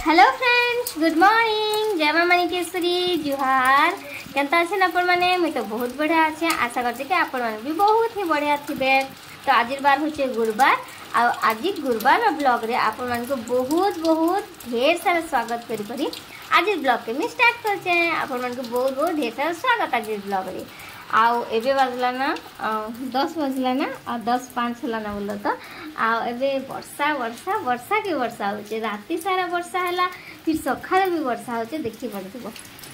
Hello friends, good morning. जय मां माणिकेश्वरी, जुहार। केनता अच्छे आपण मैंने मुझे तो बहुत बढ़िया अच्छे। आशा करते कि आपण मैंने भी बहुत ही बढ़िया थे। तो आज बार हूँ गुरुवार। आज गुरुवार ब्लॉग रे आपण मान को बहुत बहुत ढेर सारा स्वागत करी आज ब्लॉग के स्टार्ट करचे। आपण मान को बहुत बहुत ढेर सारा स्वागत आज ब्लॉग रे। आउ एबे बाजला ना 10 बजला ना आ 10:05 हला ना बोल तो एबे वर्षा वर्षा वर्षा के वर्षा होचे। राती सारा वर्षा हला, फिर सकाळ भी वर्षा होचे। देखि पड़थबो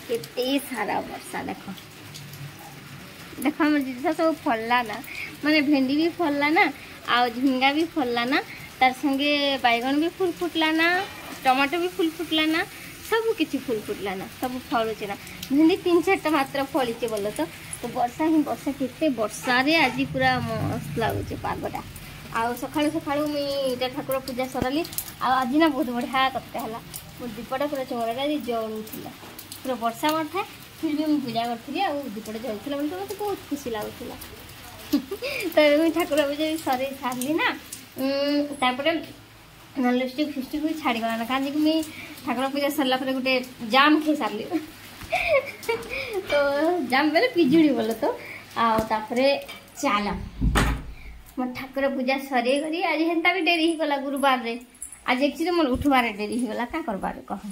केते सारा वर्षा। देखो देखो हमर जिसा सब फलला ना, माने भेंडी भी फलला ना, आ झिंगा भी फलला ना, तार संगे बैगन भी फूल फुटला ना, टमाटो भी फूल फुटला ना, सब किछि फूल फुटला ना, सब फलुचे ना। भेंडी 3-4टा मात्र फलिचे बोल तो वर्षा ही वर्षा केते वर्षा रे आज पूरा मस्त लागुचे पागटा। आ सकाळु सकाळु मुई ठाकुर पूजा सरली। आज ना बहुत बढ़िया कथा हला। मो दीपटा पूरा चौराटा जलुला, पूरा वर्षा मारथा, फिर भी मुझे पूजा करी आ दीपटा जलुला बोल तो मते बहुत खुशी लागुला। तो मुई ठाकुर पूजा सरे सारली ना, तापरे लिपस्टिक फिस्टिक भी छाड़ी गला ना, काजी कि मुई ठाकुर पूजा सरला पर गोटे जाम खे सारली। तो जाम बेले पिजुड़ी बोल तो आउे चल मो ठाकुर पूजा सरे करी। आज हेन्ता भी डेरी गला गुरुवार रे। आज एक्चुअली मोर उठबार डेरी गला, क्या करबार कह।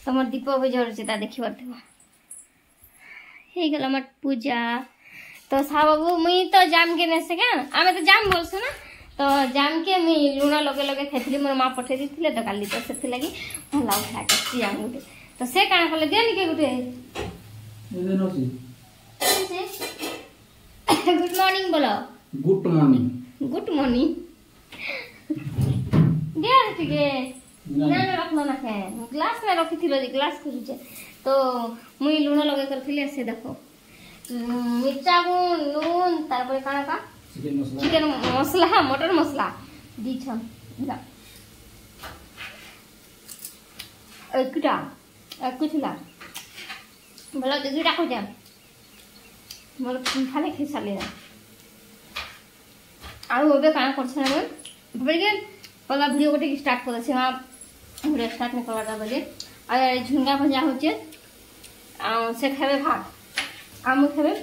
तो मोर दीप भी जलुचे देखी पार्थ गला मोर पूजा। तो सा बाबू मुई तो जाम के नेसे क्या आमे तो जाम बोलसु ना, तो जाम के मुई लुण लगे लगे खाई मोर माँ पठे दी तो काली, तो से लगी भल लागे जाम गोटे। तो से काण कले दियनी के गुटे गुड मॉर्निंग बोलो। गुड मॉर्निंग गुड मॉर्निंग दिया ठीक ना रखलो ना के ग्लास में रखी थिलो ग्लास खुजे। तो मुई लुण लगे करथिले से देखो मिर्चा गुण नून तारपरे काण का चिकन मसला मटन मसला दी छन जा एकटा भला दुईटा खो जा मोर खाली खी साले आउ एबे काण करछन हम बड़े पला वीडियो गोटे स्टार्ट कर से वीडियो स्टार्ट में करवाटा बोले। आ झुंगा भजा होचे आ से खाबे भात आ मु खाबे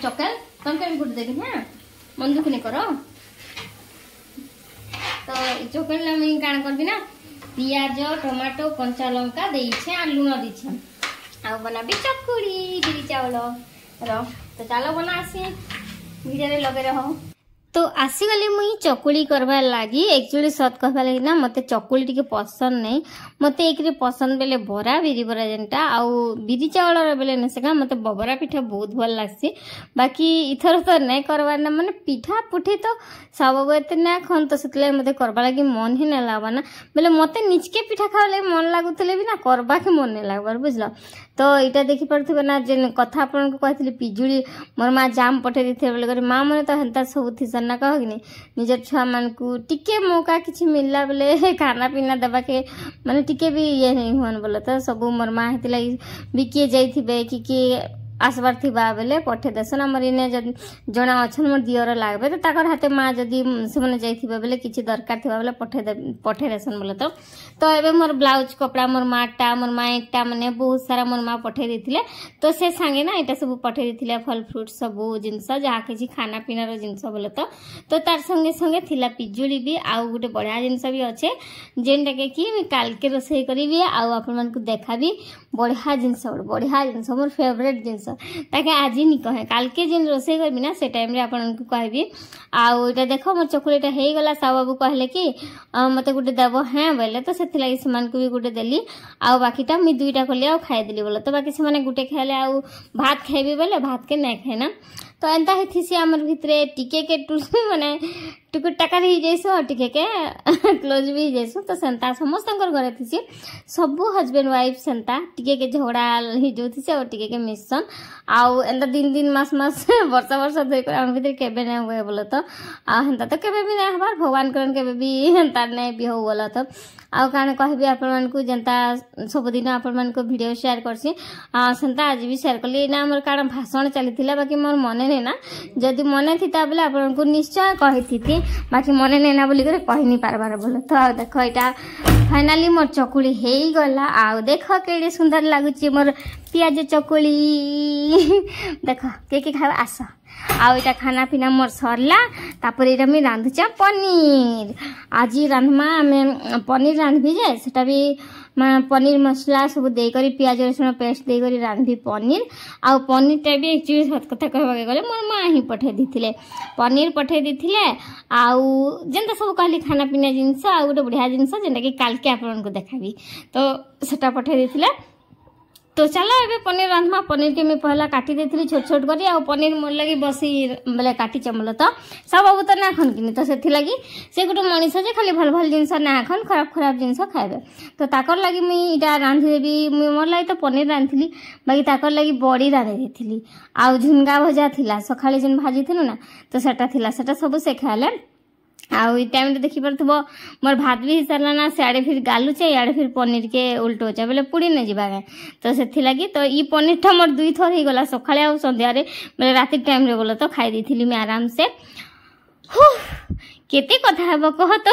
चकल तंकर गुड देबे ना, मन दुख नहीं करो। तो चकल ला मैं काण करबी ना, पियाज टमाटो कंचा लंका देइछे आ लूण दिछन आ बनाबी चकुड़ी गिरी चावल रो। तो चलो बना आसी वीडियो रे लगे रहो। तो आसीगली मुई चकुड़ी करवा लगी। एक्चुअली सत कहवा लगी ना मते चकुड़ी टिके पसंद नहीं। मते एकरे पसंद बेले बरा बिरी बरा जेनटा आउ बिरी चावल बेले ने सेका मते बबरा पिठा बहुत भल लागसी। बाकी इथर तो नहीं करवा ना, माने पिठा पुठी तो सब एते ना खन, तो सेतले मते करवा लगी मन ही ना लागबा ना। बेले मते निचके पिठा खावा लगी मन लागुतले भी ना करबा के मन नहीं लागबार बुझलो। तो इटा देखि पड़थबे ना जे कथा आपन को कहथिली पिजुड़ी मोर मां जाम पठे दिथे बेले करे मां मने तो हेंता सब थिसन ना कह कि निजर छुआ मान को टिके मौका किछि मिलला बेले खाना पीना देबा के माने टिके भी ये नहीं होन बोले। तो सब मोर मां हेति लगी बिकिए जाइथिबे कि आसबार थिबा बेले पठे देसन। हमर इने जणा अछन मोर दियर लागबे तो ताकर हाथे मां जदी से मने जाइथिबे बेले किछि दरकार थिबा बेले पठे देसन बोले। तो एबे मोर ब्लाउज कपड़ा मोर माँ एकटा माने बहुत सारा मोर माँ पठे देथिले। तो से संगे ना एटा सब पठे देथिले फल फ्रूट सब जिंस जहा किछि खाना पीना रो जिंस बोले। तो तार संगे संगे थिला पिजुड़ी भी आउ गुटे बढ़िया जिंस भी अच्छे जेनटा के कि काल के रोसई करबी आउ आपन मन को देखाबी बढ़िया जिंस मोर फेवरेट जिंस ताके आज नहीं कहे काल के जिन रोसई करबी ना से टाइम रे आपन को कहबी। आउ एटा देखो मोर चकुड़ीटा हेई गला। सा बाबू कहले कि मते गुटे देबो हैं बोले, तो सेति लागि समान को भी गुटे देली आउ बाकीटा मी दुईटा कली आउ खाइ देली बोले। तो बाकी से माने गुटे खाइले आउ भात खाइबी बोले भात के नै खाइ ना। तो एंता हेथिसी हमर भितरे टिके के टुसु माने टुकुर टाकार ही जैसो टिके के क्लोज भी जैसो। तो सेंता समस्तंकर घरे थिसी सबु हस्बैंड वाइफ सेंता टिके के झगड़ा ही जोथिसे और टिके के मिशन आउ एंता दिन मास वर्ष धोई कर हम भितर केबे नै होए बोले। तो आ हेंता तो केबे भी नै हबार, भगवान करन केबे भी हेंता नै भी हो बोला। तो आउ काण कहबी आपण मन को जनता सब दिन आपण मन को वीडियो शेयर करसी सेंता आज भी शेयर करली ना। हमर काण भाषण चलीथिला बाकी मोर मने मने ना जदि मने थीता बेले आपन को निश्चय कहि थी बाकी मने नेना बोली करे कहि नहीं पारबार बोल तो देखो एटा फाइनली मोर चकुली हे गला आ देखो केडे सुंदर लागुची मोर पियाज चकुली देखो के खावा आस आउ इटा खाना पीना मोर सरला तापर इटा मी रांधुचा पनीर आज रांधमा आमे पनीर रांधबी जे सेटा भी पनीर मसला सब दे करी प्याज रसुण पेस्ट दे करी रांधबी पनीर आउ पनीर टा भी एक्चुअली सत कथा कहबा गले मोर मां ही पठे दिथिले पनीर पठे दिथिले आउ जेंता सब कहली खाना पीना जिंस आ गोटे बढ़िया जिंस जेंता कि काल के आपन को देखाबी तो सेटा पठे दिथिले तो चलो एबे पनीर रांधमा पनीर के मैं पहला काटी देथली छोट छोट करी आ पनीर मोर लगी बसी बेले काटी चमल तो सब अब तो ना खन किनी तो सेथि लगी से गोटे मनीष जे खाली भल भल जिंस ना खन खराब खराब जिंस खाइबे तो ताकर लगी मी इटा रांधि देबी मोर लगी तो पनीर रांधली बाकी ताकर लगी बड़ी रांधि देथली आ झुनगा भजा थिला सखाळे जन भाजी थिनु ना तो सेटा थिला सेटा सब से खाले आउ टाइम देखी पार्थबो मोर भात भी हिसारला ना सियाड़े फिर गालुचे याड़े फिर पनीर के उल्टो चा बेले पुड़ी न जीवा गए तो सेथि लगी तो ई पनीर टा मोर दुई थर ही गला सखाळे आ संध्या रे बेले राति टाइम रे बोलो तो खाई देथिली मैं आराम से केते कथा हेबो कह तो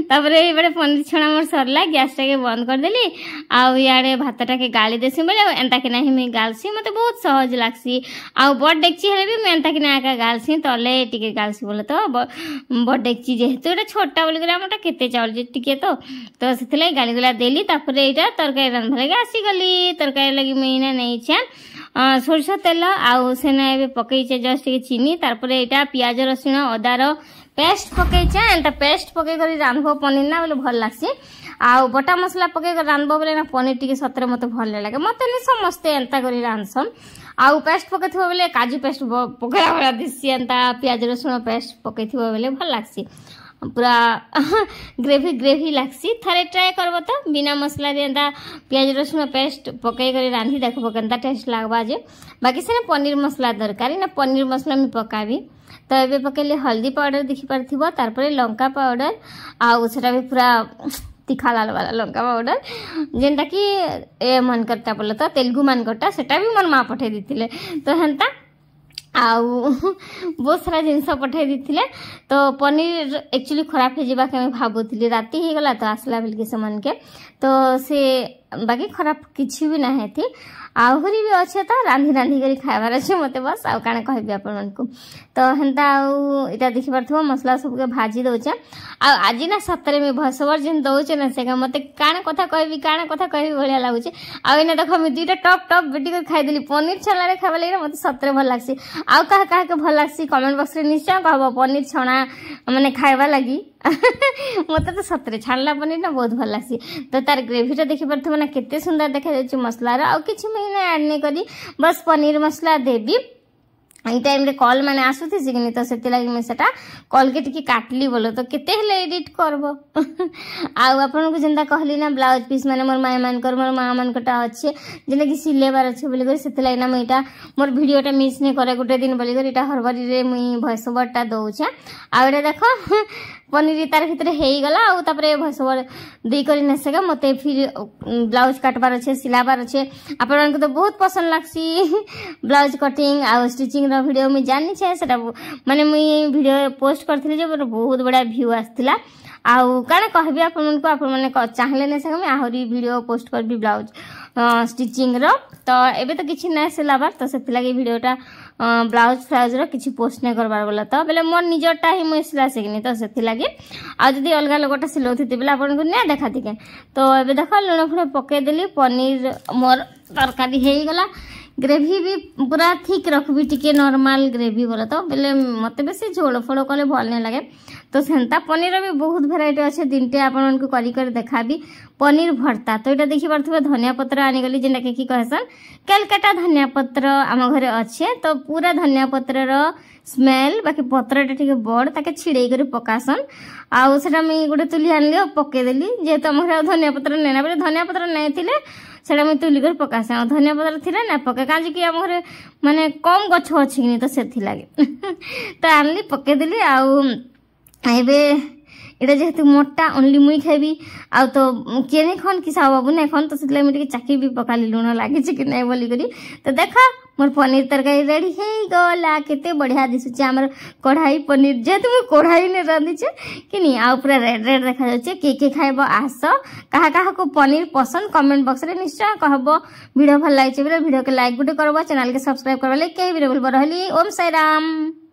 तापरे एबे पनीर छणा मोर सरला गैस टा के बंद कर देली आ याडे भात टा के गाली देसी बेले एंता कि नाही मैं गालसी मते बहुत सहज लागसी आ बड डेकची हेले भी मैं एंता कि ना का गालसी तले टिके गालसी बोले तो बड डेकची जेहेतु एटा छोटा बोली गला हमटा केते चावल जे टिके तो सेथले गाली गला देली तापरे एटा तरकारी रांधले के आसी गली तरकारी लगी मैं नहीं छे सोरसा तेल आउ सेना एबे पकईचे जस्ट के चीनी तारपरे एटा प्याज रसुण अदार पेस्ट पकईचे एंता पेस्ट पकई करी रांधबो पनीर ना बोले भल लागसी आउ बटा मसला पकई कर रांधबो बोले ना पनीर टिके सतरे मते भल लागे मते नि समस्ते एंता करी रांधसन आउ पेस्ट पकईथबो बोले काजू पेस्ट पकईला वाला दिसी एंता प्याज रसुण पेस्ट पकईथबो बोले भल लागसी पूरा ग्रेवी ग्रेवी लागसी थारे ट्राई करबो तो बिना मसला रे एंता प्याज रसुण पेस्ट पकई करी रांधी देखबो केनता टेस्ट लागबा जे बाकी से पनीर मसला दरकारी ना पनीर मसला मी पकाबी तो एबे पकेले हल्दी पाउडर देखि पारथिबो तारपरे लंका पाउडर आ सेटा भी पूरा तीखा लाल वाला लंका पाउडर जेंता कि ए मन करता बोले तो तेलुगु मान करता सेटा भी मोर मां पठे दिथिले तो हेंता आउ बहुत सारा जिनस पठे दिथिले तो पनीर एक्चुअली खराब हो जाबा के भाबुथिली राती हे गला तो आसला बेल के समन के तो से बाकी खराब किछि भी ना हेथि आहुरी भी अच्छे तो रांधी रांधी करी खाइबार अच्छे मते बस आउ काना कहबी आपन मन को तो हेंता आउ इटा देखि पारथबो मसला सब के भाजी दोचे आ आज ना सतरे में भसवर जिन दोचे ना से मते काना कथा कहबी भलिया लागुचे आ एने देखो मी दुईटा टप टप बेटी कर खाइ देली पनीर छला रे खाबा लागि मते सतरे भल लागसी आ कहा के भल लागसी कमेंट बॉक्स रे निश्चय कहबो पनीर छणा माने खाइबा लागि मते तो सतरे छानला पनीर ना बहुत भल लागसी तो तार ग्रेवी टा देखि पारथबो ना केते सुंदर देखा जाय मसला रे आ किछि महीना ऐड नहीं करी बस पनीर मसला देबी ई टाइम रे कॉल माने आसुथि सिगनी तो सेति लागि मैं सेटा कॉल के टिके काटली बोलो तो केते हेले एडिट करबो आ आपन को जिंदा कहली ना ब्लाउज पीस माने मोर माय मान कर मोर मां मान कटा अच्छे जेने कि सिलेबार अच्छे बोली कर सेति लागि ना मैं इटा मोर वीडियो टा मिस नहीं करे गुटे दिन बोली कर इटा हरबरी रे मुई वॉइस ओवर टा दोउछे आ एटा देखो पनीर तार भितर हे गला आ तापरे वॉइस ओवर दे करी न सके मते फिर ब्लाउज काटबार अच्छे सिलाबार अच्छे आपन को तो बहुत पसंद लागसी ब्लाउज कटिंग आ स्टिचिंग रो वीडियो में जानि छे सेटा माने मुई वीडियो पोस्ट करथिले जे बहुत बड़ा व्यू आस्थिला आउ काना कहबी आपन को आपन माने चाहले ने सके मैं आहुरी वीडियो पोस्ट करबी ब्लाउज स्टिचिंग रो तो एबे तो किछि नै सिलाबार तो सेति लागि वीडियोटा ब्लाउज फ्लाउज रो किछि पोस्ट नै करबार बोला तो बेले मोर निजरटा ही मुई सिला सिकनी तो सेति लागि आ जदी अलगा लोगटा सिलौथि बेले आपन को नै देखाति के तो एबे देखो लुण फुण पके देली पनीर मोर तरकारी हेई गला ग्रेवी भी पूरा ठीक रखबी टिके नॉर्मल ग्रेवी बोला तो बेले मते बेसी झोल फोड़ कले भल नै लागे तो सेंता पनीर भी बहुत वेराइटी अच्छे दिनटे आपन को करी कर देखाबी पनीर भर्ता तो एटा देखि पारथबे धनिया पत्र आनी गली जेना के की कहसन कलकत्ता धनिया पत्र आम घरे अच्छे तो पूरा धनिया पत्र रो स्मेल बाकी पत्रटा ठीक बड़ ताके छिड़े कर पकासन आउ सेटा मी गोटे तुली आनली पके देली जेहेतु आम घरे धनिया पत्र नेना बेले धनिया पत्र नै थिले सेटा मैं तुली कर पकासे धनिया पत्र थिले ना पके काजी कि आम घरे माने कम गछ अछि कि तो सेथि लागे तो आनली पके देली आउ एबे एटा जेहेतु मोटा ओनली मुई खाइबी आ तो किए नहीं खन किसा बाबू नहीं खन तो से मुझे चाकी भी पकाली लुण लगी कि नहीं बोली करी तो देख मोर पनीर तरकारी रेडी हो गला केते बढ़िया दिशुचे आमर कढ़ाई पनीर जेहेतु मुझे कढ़ाई ने रांधिचे कि नहीं आ पूरा रेड रेड देखा जाच्छे के खाइबो आस कहा कहा को पनीर पसंद कमेंट बॉक्स रे निश्चय कहबो वीडियो भल लागिचे वीडियो के लाइक गुटे करबो चैनल के सब्सक्राइब करबा ले के वीडियो बोल रहली ओम साई राम।